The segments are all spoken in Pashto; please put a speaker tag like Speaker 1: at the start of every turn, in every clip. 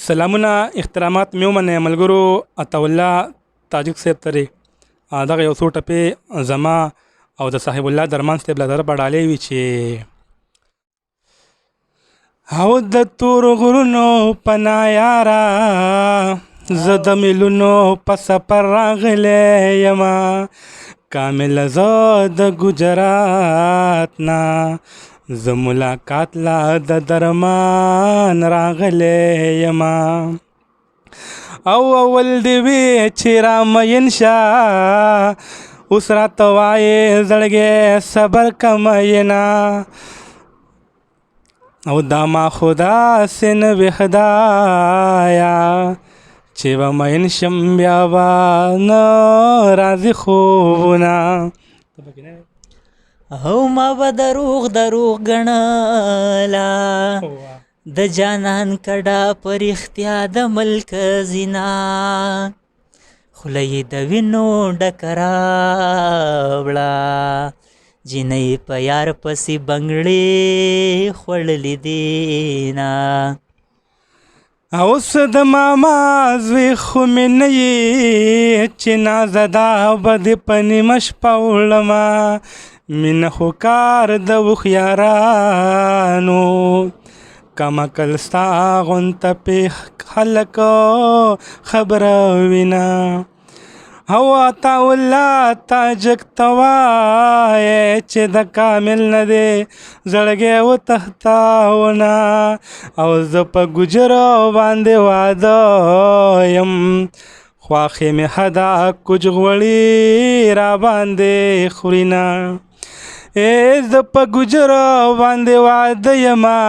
Speaker 1: سلامونه احترامات مې ومنئ ملګرو عطاالله تاجک صاحب ته دغه یو څو ټپې زما او د صاحب الله درمان صاحب له طرفه ډالۍ وي چې او د تور غرونو پناه یاره زه د میلونو په سفر راغلی یمه کامله زه د ګجرات نه زه ملاقات لا د درمان راغلی یمه او اول دې وی چې رامین شه اوس راته وایې زړګی صبر کمینا او دا ما خدا سې نه وي خدایا چې به مین شم بیا به نه راځي خوبونه
Speaker 2: او ما به دروغ دروغ ګڼله د جانان کډه په رښتیا د ملک زینا خوله یې د وینو ډکه راوړه جینۍ په یار پسې بنګړې خوړلې دینه
Speaker 1: اوس د ماما زوی خو مې نه یې چې نازده به دې په نیمه شپه وړمه مینه خو کار د هوښیارانو کم عقل ستا غونته پې خلک خبره وینه او عطاالله تاجک ته وایې چې د کامل نه دی زړګی وتښتاونه او زه په ګجرو باندې واده یم خواښې مې حدا کوج غوړي را باندې خورینه زه په ګجرو باندې واده یمه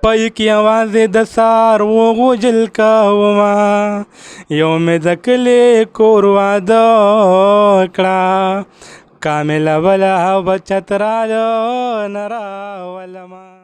Speaker 1: پای کې یوازې د څاروو غوجل کومه یو مې د کلي کور واده کړه کامله بله به چتراله نه راولمه